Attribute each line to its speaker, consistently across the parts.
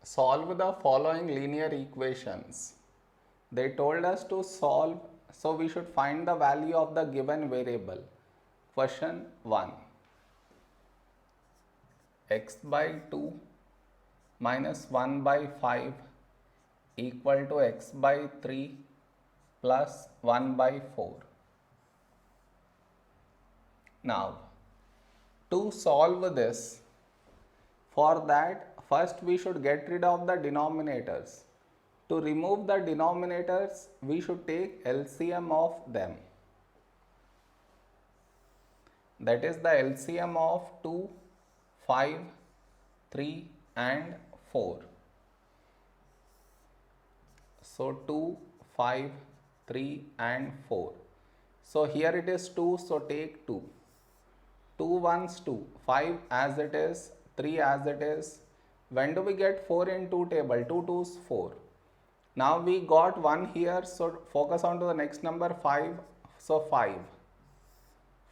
Speaker 1: Solve the following linear equations. They told us to solve, so we should find the value of the given variable. Question 1. X by 2 minus 1 by 5 equal to x by 3 plus 1 by 4. Now, to solve this, for that, first we should get rid of the denominators. To remove the denominators, we should take LCM of them. That is the LCM of 2, 5, 3 and 4. So 2, 5, 3 and 4. So here it is 2, so take 2. 2 ones 2, 5 as it is, 3 as it is. When do we get 4 in 2 table? 2 2's 4. Now we got 1 here, so focus on to the next number 5. So 5.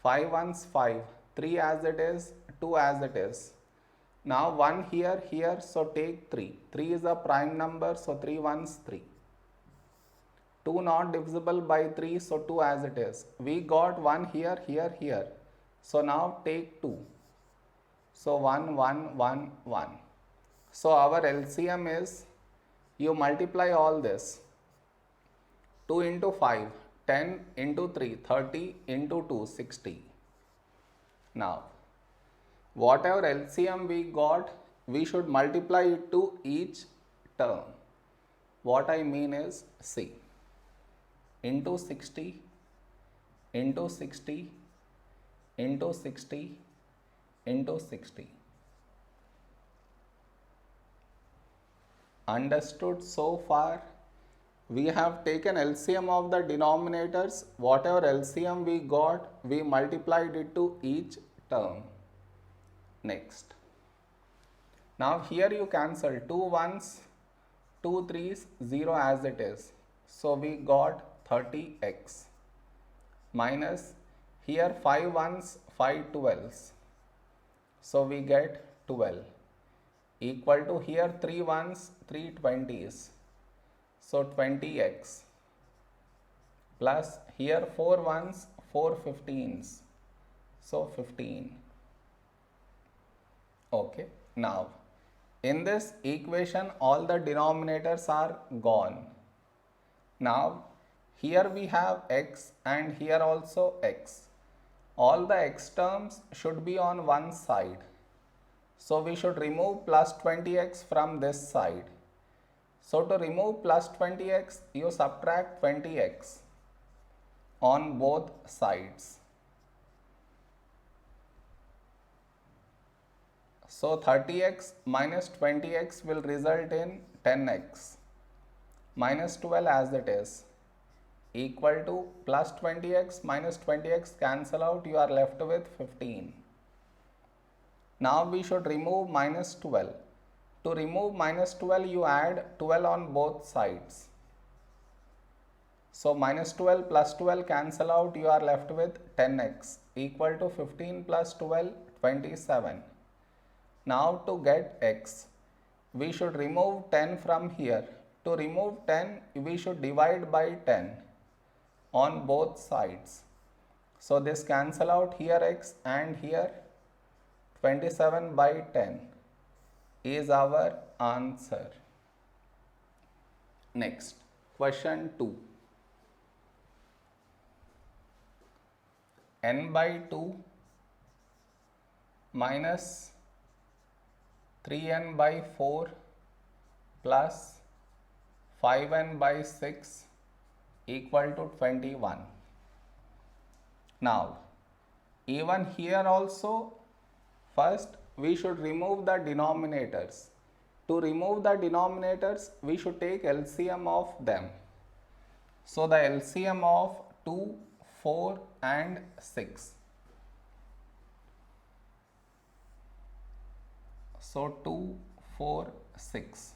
Speaker 1: 5 ones 5, 3 as it is, 2 as it is. Now 1 here, so take 3. 3 is a prime number, so 3 ones 3. 2 not divisible by 3, so 2 as it is. We got 1 here. So now take 2. So 1, 1, 1, 1. So our LCM is, you multiply all this. 2 into 5, 10 into 3, 30 into 2, 60. Now, whatever LCM we got, we should multiply it to each term. What I mean is, see, into 60, into 60, into 60, into 60. Understood so far? We have taken LCM of the denominators. Whatever LCM we got, we multiplied it to each term. Next. Now here you cancel 2 ones, 2 threes, 0 as it is. So we got 30x minus here 5 ones, 5 12s. So we get 12 equal to here 3 ones, 3 20s. So 20x plus here 4 ones, 4 15s. So 15. Okay. Now in this equation all the denominators are gone. Now here we have x and here also x. All the x terms should be on one side. So we should remove plus 20x from this side. So to remove plus 20x, you subtract 20x on both sides. So 30x minus 20x will result in 10x minus 12 as it is equal to plus 20x minus 20x cancel out, you are left with 15. Now we should remove minus 12. To remove minus 12, you add 12 on both sides. So minus 12 plus 12 cancel out, you are left with 10x equal to 15 plus 12, 27. Now to get x, we should remove 10 from here. To remove 10, we should divide by 10 on both sides. So this cancel out here x and here 27 by 10 is our answer. Next, question 2. N by 2 minus 3n by 4 plus 5n by 6 equal to 21. Now, even here also, first we should remove the denominators. To remove the denominators, we should take LCM of them. So the LCM of 2, 4 and 6. So 2, 4, 6.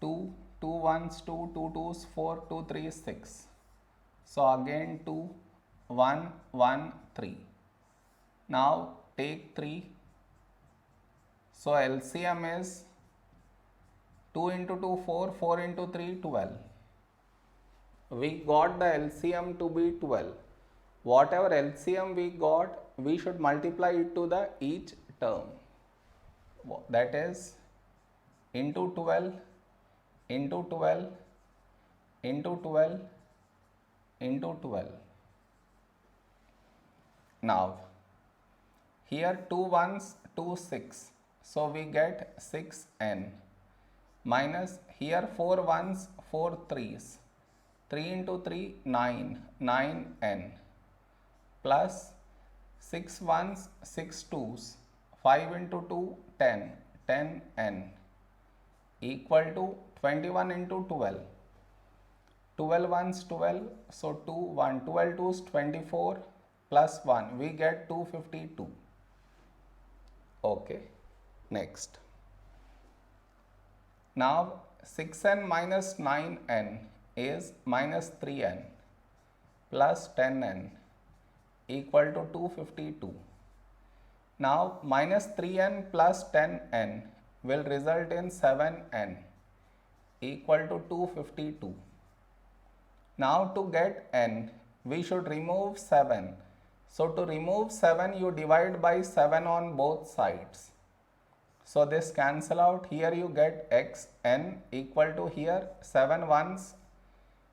Speaker 1: 2, 2 ones 2, 2 twos 4, 2 3s 6. So again 2, 1, 1, 3. Now take 3. So LCM is 2 into 2, 4, 4 into 3, 12. We got the LCM to be 12. Whatever LCM we got, we should multiply it to the each term. That is into 12, into 12, into 12, into 12. Now, here 2 ones, 2 6. So we get 6n minus here 4 ones, 4 threes. 3 into 3, 9, 9n plus 6 ones, 6 twos. 5 into 2, 10, 10n equal to 21 into 12. 12 ones, 12, so 2, 1, 12 twos, 24 plus 1, we get 252. Okay, next. Now 6n minus 9n is minus 3n plus 10n equal to 252. Now minus 3n plus 10n will result in 7n equal to 252. Now to get n, we should remove 7. So to remove 7, you divide by 7 on both sides. So this cancel out. Here you get xn equal to here 7 ones,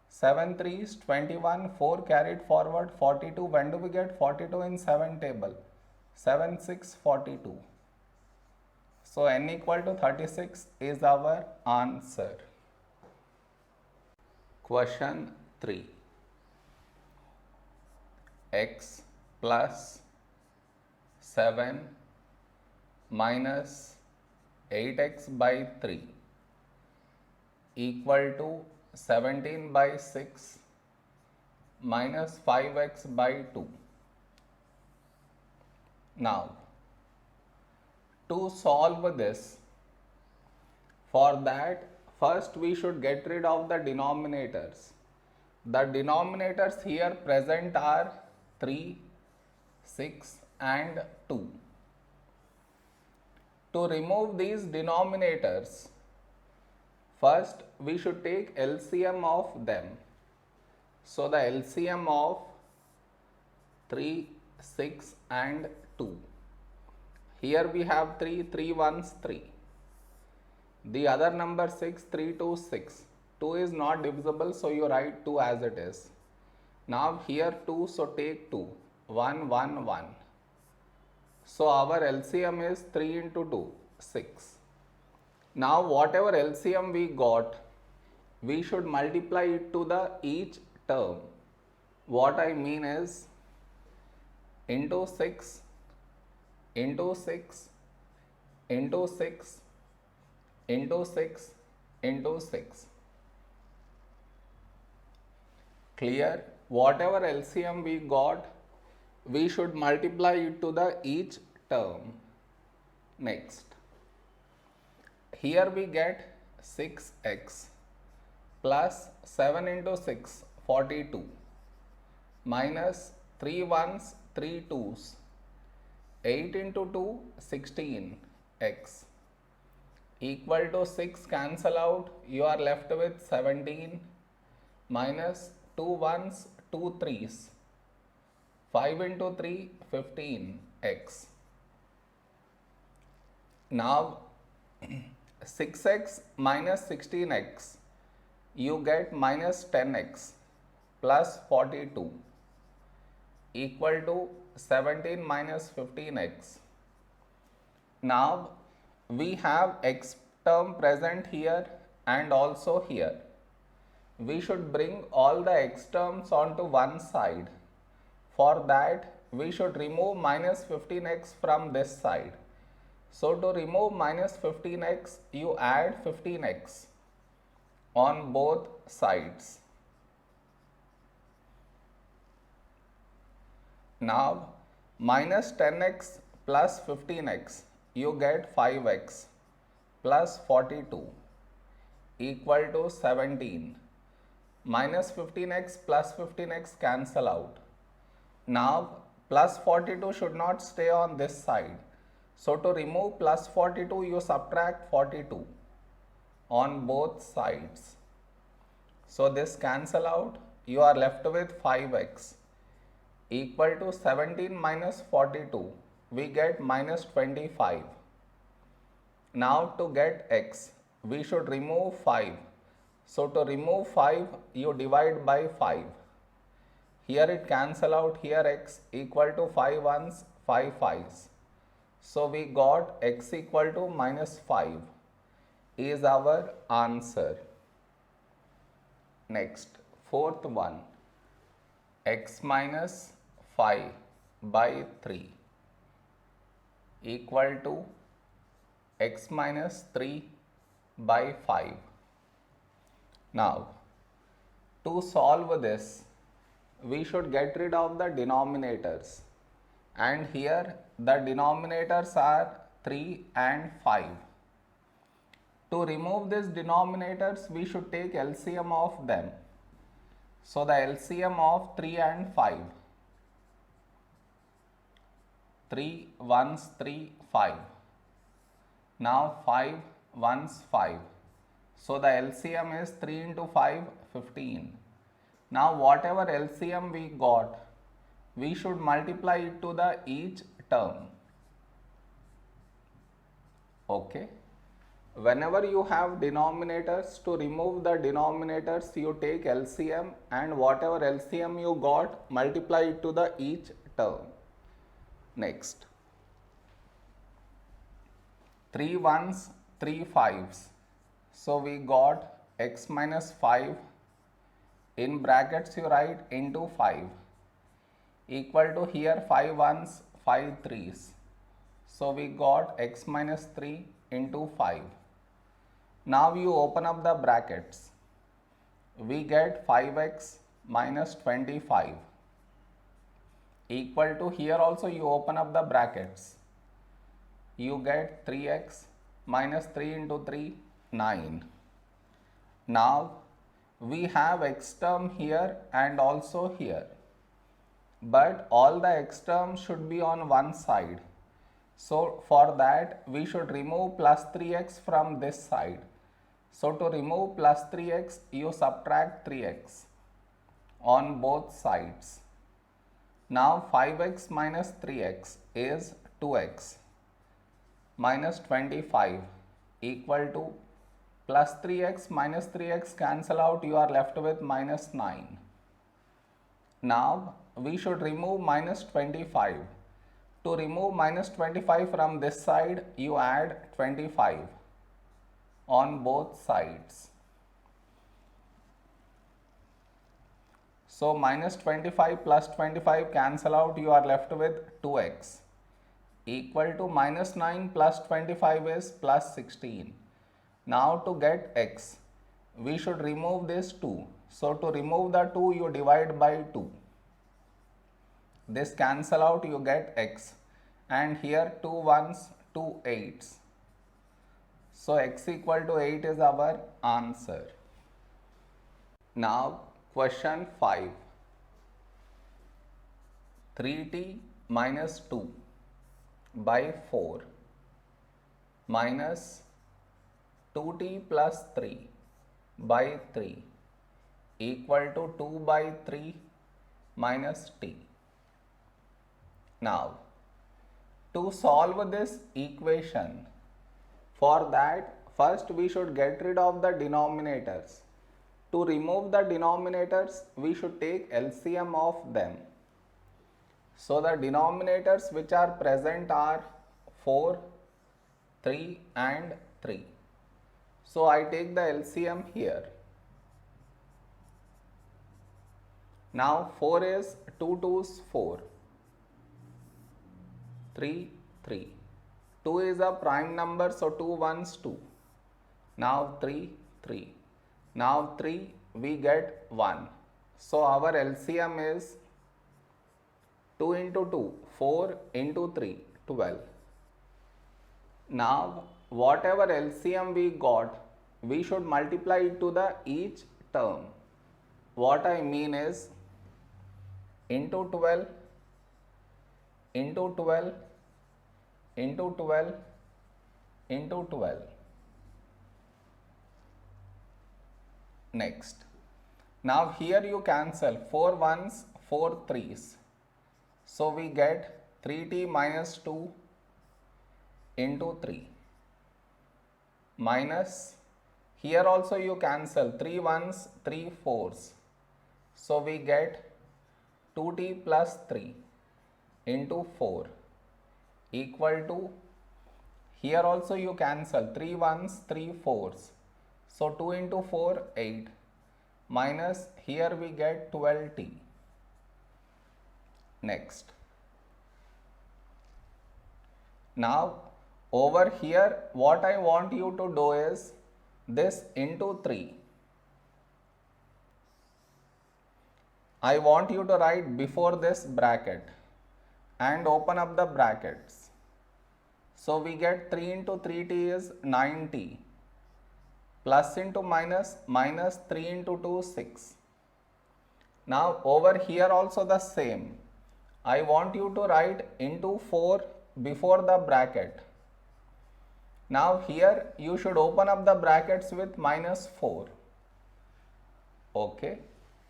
Speaker 1: 7 threes, 21, 4 carried forward, 42. When do we get 42 in 7 table? 7, 6, 42. So n equal to 36 is our answer. Question 3. X plus 7 minus 8x by 3 equal to 17 by 6 minus 5x by 2. Now, to solve this, for that first we should get rid of the denominators. The denominators here present are 3, 6 and 2. To remove these denominators, first we should take LCM of them. So the LCM of 3, 6 and 2. Here we have 3, 3 ones, 3. The other number 6, 3 2, 6. 2 is not divisible, so you write 2 as it is. Now here 2, so take 2. 1, 1, 1. So our LCM is 3 into 2, 6. Now whatever LCM we got, we should multiply it to the each term. What I mean is into 6, into 6, into 6, into 6, into 6. Clear? Whatever LCM we got, we should multiply it to the each term. Next. Here we get 6x plus 7 into 6, 42 minus 3 ones, 3 twos, 8 into 2, 16x equal to 6 cancel out, you are left with 17 minus 2 ones, 2 threes, 5 into 3, 15x. Now 6x minus 16x, you get minus 10x plus 42 equal to 17 minus 15x. Now we have x term present here and also here. We should bring all the x terms onto one side. For that, we should remove minus 15x from this side. So to remove minus 15x, you add 15x on both sides. Now minus 10x plus 15x, you get 5x plus 42 equal to 17. Minus 15x plus 15x cancel out. Now plus 42 should not stay on this side. So to remove plus 42, you subtract 42 on both sides. So this cancel out, you are left with 5x equal to 17 minus 42, we get minus 25. Now to get x, we should remove 5. So to remove 5, you divide by 5. Here it cancel out, here x equal to 5 ones, 5 5s. So we got x equal to minus 5 is our answer. Next, fourth one, x minus 5 by 3 equal to x minus 3 by 5. Now, to solve this, we should get rid of the denominators, and here the denominators are 3 and 5. To remove these denominators, we should take LCM of them. So the LCM of 3 and 5, 3 ones 3, 5. Now 5 ones 5. So the LCM is 3 into 5, 15. Now whatever LCM we got, we should multiply it to the each term. Okay. Whenever you have denominators, to remove the denominators, you take LCM, and whatever LCM you got, multiply it to the each term. Next, 3 ones, 3 5s. So we got x minus 5, in brackets you write into 5, equal to here 5 ones, 5 3s. So we got x minus 3 into 5. Now you open up the brackets. We get 5x minus 25 equal to, here also you open up the brackets. You get 3x minus 3 into 3, 9. Now we have x term here and also here, but all the x terms should be on one side. So for that we should remove plus 3x from this side. So to remove plus 3x, you subtract 3x on both sides. Now 5x minus 3x is 2x minus 25 equal to plus 3x minus 3x cancel out, you are left with minus 9. Now we should remove minus 25. To remove minus 25 from this side, you add 25 on both sides. So minus 25 plus 25 cancel out, you are left with 2x equal to minus 9 plus 25 is plus 16. Now to get x, we should remove this 2. So to remove the 2, you divide by 2. This cancel out, you get x, and here 2 ones, 2 8s. So x equal to 8 is our answer. Now question 5. 3t minus 2 by 4 minus 2t plus 3 by 3 equal to 2 by 3 minus t. Now, to solve this equation, for that first we should get rid of the denominators. To remove the denominators, we should take LCM of them. So the denominators which are present are 4, 3 and 3. So I take the LCM here. Now 4 is 2 2's 4, 3 3. 2 is a prime number, so 2 1's 2. Now 3 3. Now 3 we get 1. So our LCM is 2 into 2, 4 into 3, 12. Now whatever LCM we got, we should multiply it to the each term. What I mean is into 12, into 12, into 12, into 12. Next. Now here you cancel 4 ones, 4 threes. So we get 3t minus 2 into 3 minus, here also you cancel 3 ones, 3 fours. So we get 2t plus 3 into 4 equal to, here also you cancel 3 ones, 3 fours. So 2 into 4, 8 minus, here we get 12t. Next. Now over here what I want you to do is this into 3. I want you to write before this bracket and open up the brackets. So we get 3 into 3t is 9t, plus into minus, minus 3 into 2, 6. Now over here also the same. I want you to write into 4 before the bracket. Now here you should open up the brackets with minus 4. Okay.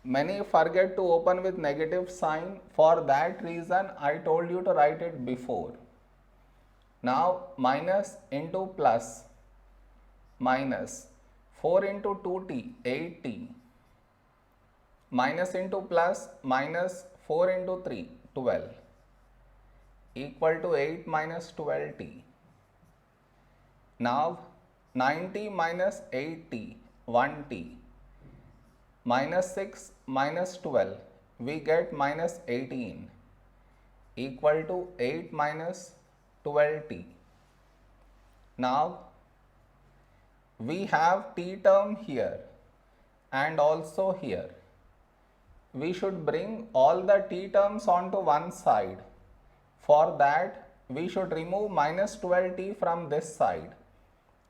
Speaker 1: Many forget to open with negative sign. For that reason I told you to write it before. Now minus into plus, minus 4 into 2t, 8t, minus into plus, minus 4 into 3, 12, equal to 8 minus 12t. Now 9t minus 8t, 1t, minus 6 minus 12, we get minus 18, equal to 8 minus 12t. Now we have t term here and also here. We should bring all the t terms onto one side. For that we should remove minus 12t from this side.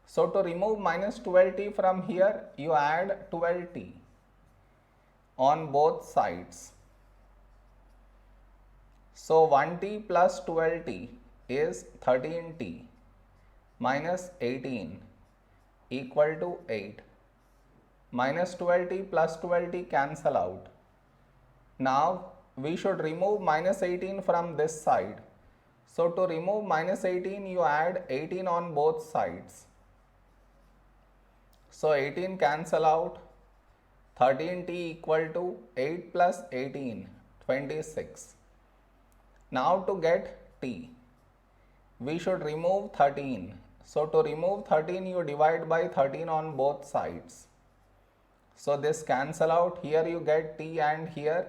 Speaker 1: So to remove minus 12t from here, you add 12t on both sides. So 1t plus 12t is 13t minus 18 equal to 8. Minus 12t plus 12t cancel out. Now we should remove minus 18 from this side. So to remove minus 18, you add 18 on both sides. So 18 cancel out. 13t equal to 8 plus 18, 26. Now to get t, we should remove 13. So to remove 13, you divide by 13 on both sides. So this cancel out. Here you get t and here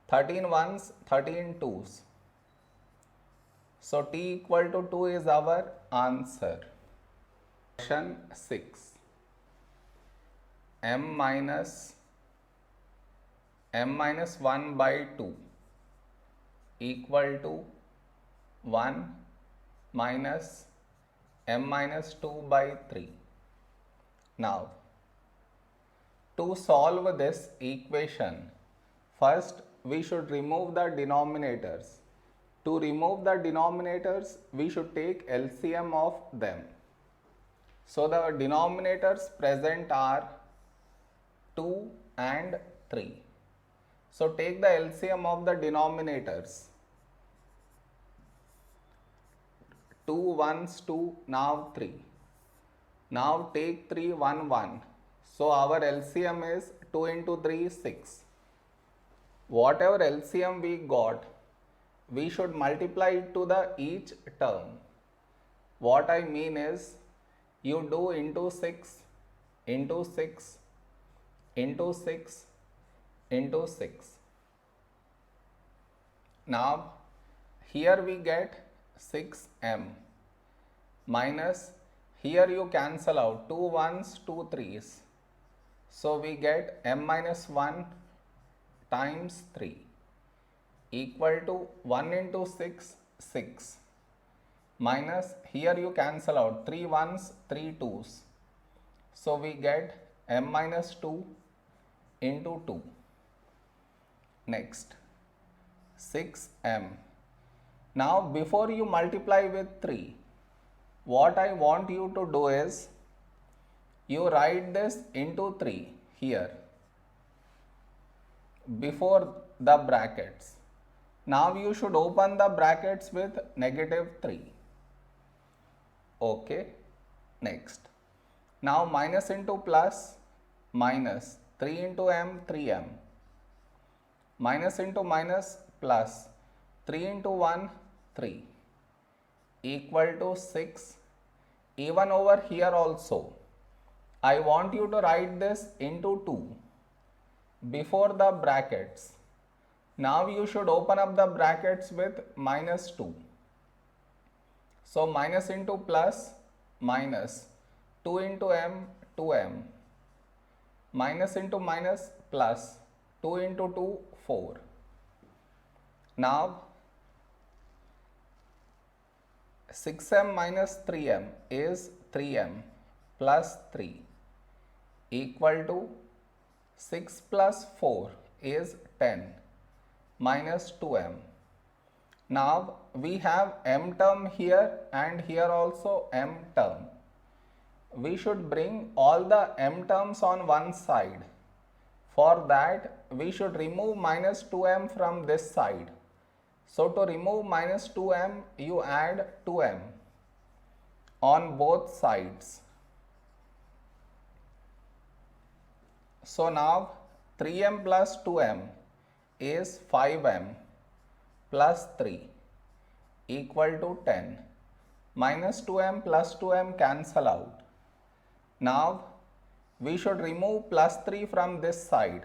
Speaker 1: 13 ones, 13 twos. So t equal to 2 is our answer. Question 6. m minus 1 by 2 equal to 1 minus m minus 2 by 3. Now, to solve this equation, first we should remove the denominators. To remove the denominators, we should take LCM of them. So the denominators present are 2 and 3. So take the LCM of the denominators. 2 ones 2, now 3. Now take 3, 1, 1. So our LCM is 2 into 3, 6. Whatever LCM we got, we should multiply it to the each term. What I mean is, you do into 6, into 6, into 6, into 6. Now here we get 6m minus, here you cancel out 2 ones, 2 threes. So we get m minus 1 times 3 equal to 1 into 6, 6 minus, here you cancel out 3 ones, 3 twos. So we get m minus 2 into 2. Next, 6m. Now before you multiply with 3, what I want you to do is, you write this into 3. here before the brackets. Now you should open the brackets with -3. Okay, next. Now minus into plus, minus 3 into m, 3m. Minus into minus plus 3 into 1, 3 equal to 6. Even over here also, I want you to write this into 2 before the brackets. Now you should open up the brackets with -2. So minus into plus, minus 2 into m, 2m. Minus into minus plus 2 into 2, 4. Now 6m minus 3m is 3m plus 3 equal to 6 plus 4 is 10 minus 2m. Now we have m term here and here also m term. We should bring all the m terms on one side. For that we should remove minus 2m from this side. So to remove minus 2m, you add 2m on both sides. So now 3m plus 2m is 5m plus 3 equal to 10. Minus 2m plus 2m cancel out. Now we should remove plus 3 from this side.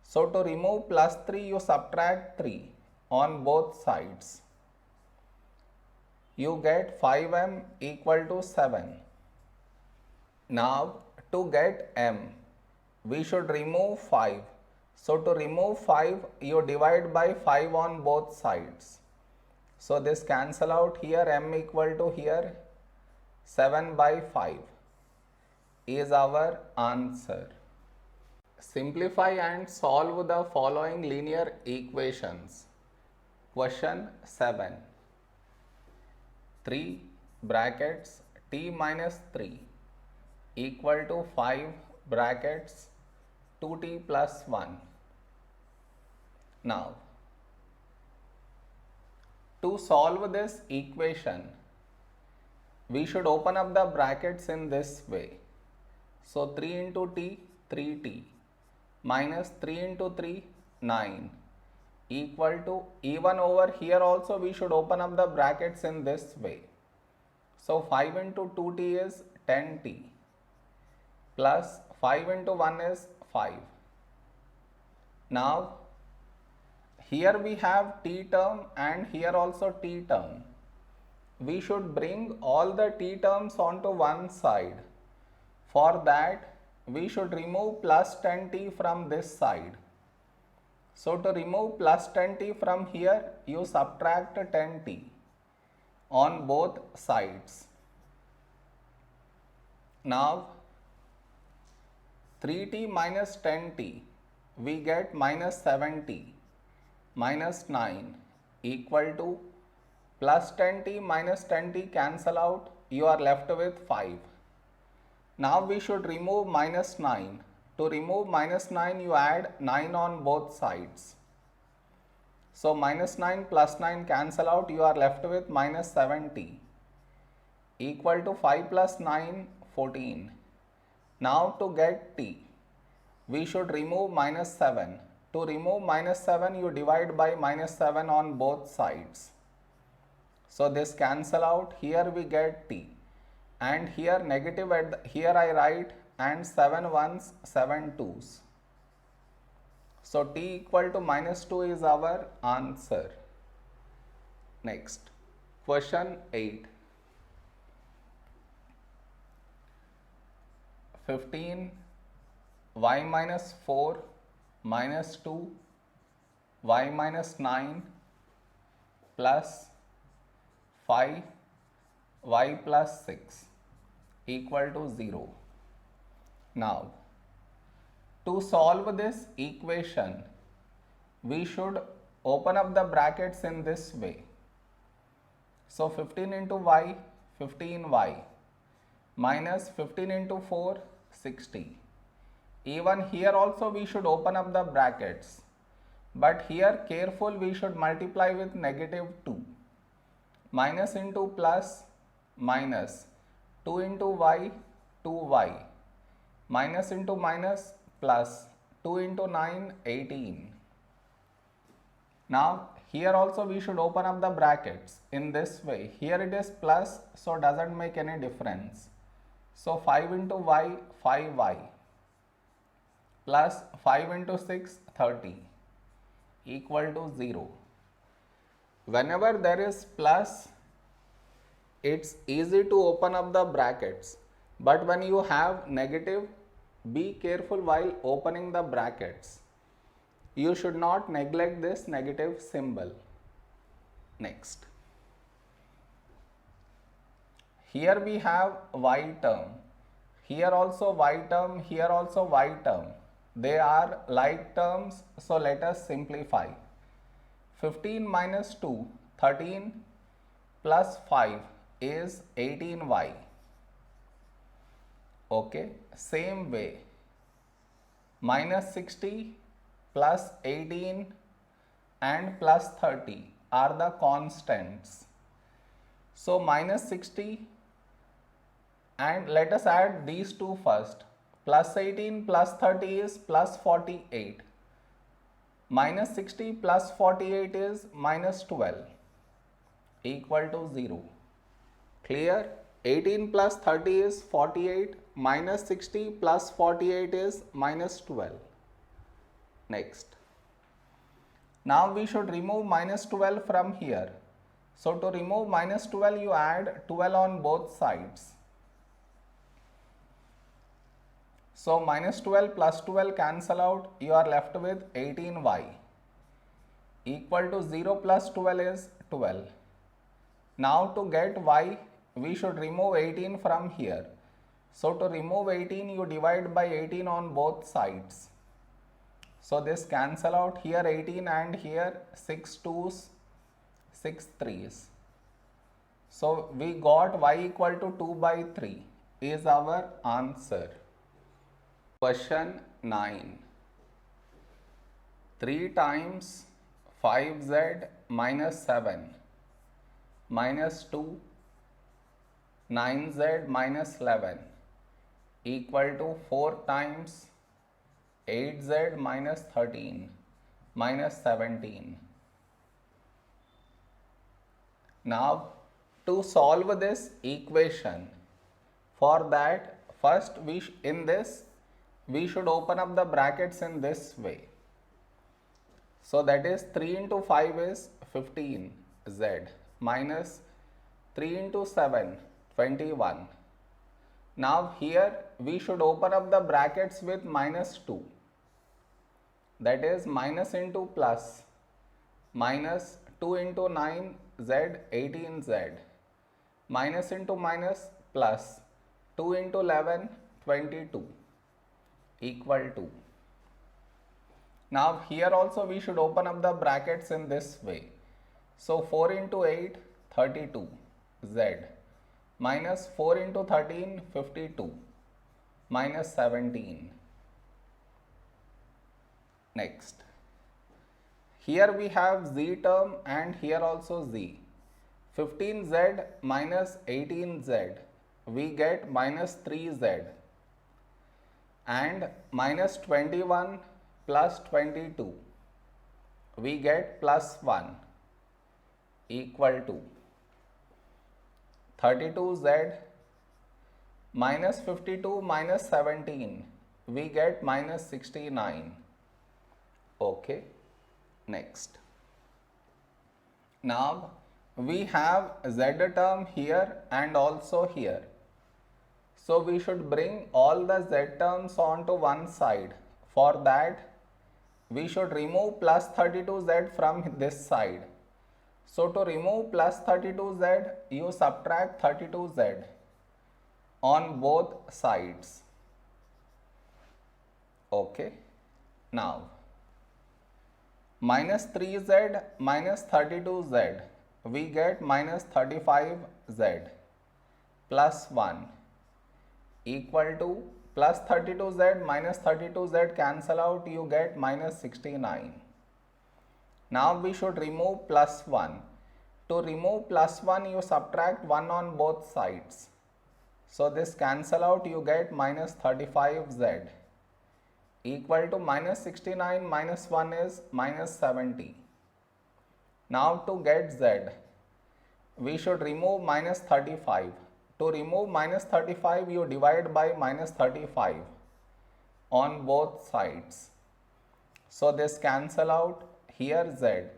Speaker 1: So to remove plus 3, you subtract 3 on both sides. You get 5m equal to 7. Now to get m, we should remove 5. So to remove 5, you divide by 5 on both sides. So this cancel out here, m equal to here 7 by 5 is our answer. Simplify and solve the following linear equations. Question 7. 3 brackets t minus 3 equal to 5 brackets 2t plus 1. Now, to solve this equation, we should open up the brackets in this way. So 3 into t, 3t minus 3 into 3, 9 equal to, even over here also we should open up the brackets in this way. So 5 into 2t is 10t plus 5 into 1 is 5. Now here we have t term and here also t term. We should bring all the t terms onto one side. For that we should remove plus 10t from this side. So to remove plus 10t from here, you subtract 10t on both sides. Now 3t minus 10t, we get minus 7t minus 9 equal to plus 10t minus 10t cancel out, you are left with 5. Now we should remove minus 9. To remove minus 9, you add 9 on both sides. So minus 9 plus 9 cancel out, you are left with minus 7t equal to 5 plus 9, 14. Now to get t, we should remove minus 7. To remove minus 7, you divide by minus 7 on both sides. So this cancel out, here we get t. And here negative here I write and 7 ones, 7 twos. So t equal to minus 2 is our answer. Next, question 8. 15 y minus 4 minus 2 y minus 9 plus 5 y plus 6 equal to 0. Now, to solve this equation, we should open up the brackets in this way. So 15 into y, 15y minus 15 into 4, 60 Even here also we should open up the brackets, but here careful, we should multiply with negative 2. Minus into plus, minus 2 into y, 2y, minus into minus, plus 2 into 9, 18. Now here also we should open up the brackets in this way. Here it is plus, so doesn't make any difference. So 5 into y, 5y, plus 5 into 6, 30, equal to 0. Whenever there is plus, it's easy to open up the brackets, but when you have negative, be careful while opening the brackets. You should not neglect this negative symbol. Next. Here we have y term. Here also y term, here also y term. They are like terms, so let us simplify. 15 minus 2, 13 plus 5 is 18y. Okay, same way. Minus 60 plus 18 and plus 30 are the constants. So minus 60, and let us add these two first. Plus 18 plus 30 is plus 48. Minus 60 plus 48 is minus 12, equal to 0. Clear? 18 plus 30 is 48, minus 60 plus 48 is minus 12. Next. Now we should remove minus 12 from here. So to remove minus 12, you add 12 on both sides. So minus 12 plus 12 cancel out, you are left with 18y, equal to 0 plus 12 is 12. Now to get y, we should remove 18 from here. So to remove 18, you divide by 18 on both sides. So this cancel out, here 18 and here 6 2's, 6 3's. So we got y equal to 2 by 3 is our answer. Question 9. 3 times 5z minus 7 minus 2 9z minus 11 equal to 4 times 8z minus 13 minus 17. Now to solve this equation, for that first we should open up the brackets in this way. So that is 3 into 5 is 15z minus 3 into 7, 21. Now here we should open up the brackets with minus 2. That is minus into plus, minus 2 into 9z, 18z, minus into minus plus 2 into 11, 22, equal to. Now here also we should open up the brackets in this way. So 4 into 8, 32, z, minus 4 into 13, 52, minus 17. Next. Here we have z term and here also z. 15z minus 18z, we get minus 3z, and minus 21 plus 22, we get plus 1, equal to 32z minus 52 minus 17, we get minus 69. Okay. Next. Now we have z term here and also here. So we should bring all the z terms onto one side. For that, we should remove plus 32z from this side. So to remove plus 32z, you subtract 32z on both sides. Okay. Now, minus 3z minus 32z, we get minus 35z plus 1 equal to plus 32z minus 32z cancel out, you get minus 69. Now we should remove plus 1. To remove plus 1, you subtract 1 on both sides. So this cancel out, you get minus 35z equal to minus 69 minus 1 is minus 70. Now to get z, we should remove minus 35. To remove minus 35, you divide by minus 35 on both sides. So this cancel out, here z,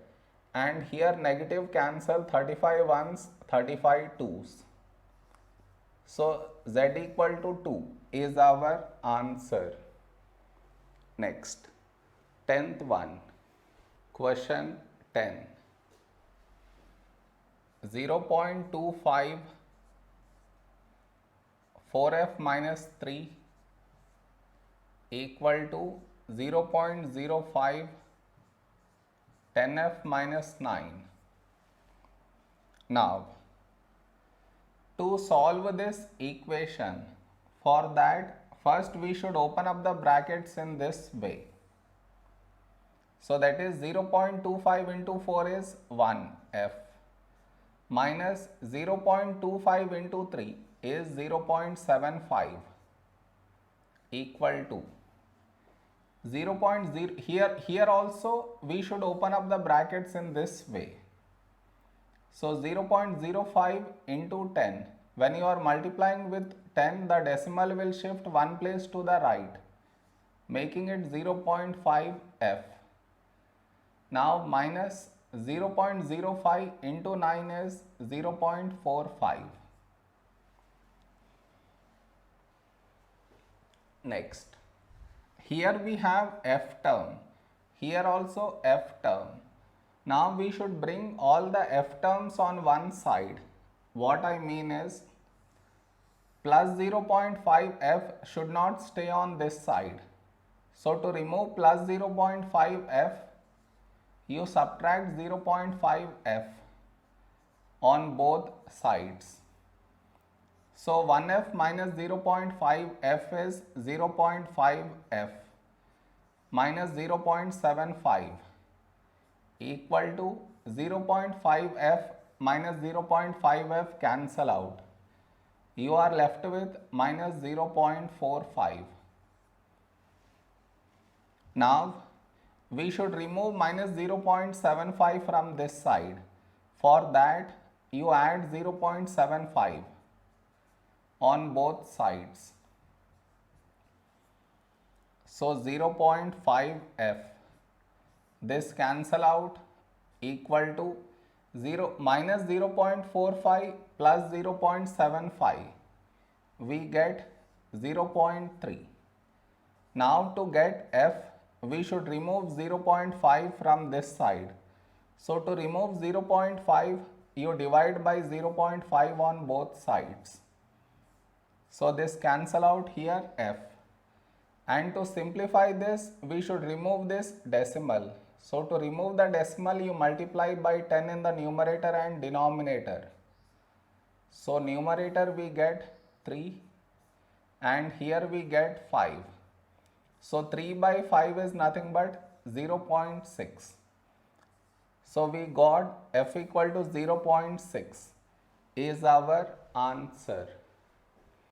Speaker 1: and here negative cancel, 35 ones, 35 twos. So z equal to 2 is our answer. Next, 10th one, question 10. 0.25 4f minus 3 equal to 0.05 10f minus 9. Now, to solve this equation, for that first we should open up the brackets in this way. So that is 0.25 into 4 is 1f minus 0.25 into 3 is 0.75 equal to 0.0. Here also we should open up the brackets in this way. So 0.05 into 10, when you are multiplying with 10, the decimal will shift one place to the right, making it 0.5f. Now minus 0.05 into 9 is 0.45. Next, here we have f term, here also f term. Now we should bring all the f terms on one side. What I mean is, plus 0.5f should not stay on this side. So to remove plus 0.5f, you subtract 0.5f on both sides. So 1f minus 0.5f is 0.5f minus 0.75 equal to 0.5f minus 0.5f cancel out. You are left with minus 0.45. Now we should remove minus 0.75 from this side. For that, you add 0.75 on both sides. So 0.5f, this cancel out equal to minus 0.45 plus 0.75, we get 0.3. Now to get f, we should remove 0.5 from this side. So to remove 0.5, you divide by 0.5 on both sides. So this cancel out here f. And to simplify this, we should remove this decimal. So to remove the decimal, you multiply by 10 in the numerator and denominator. So numerator we get 3 and here we get 5. So 3 by 5 is nothing but 0.6. So we got f equal to 0.6 is our answer.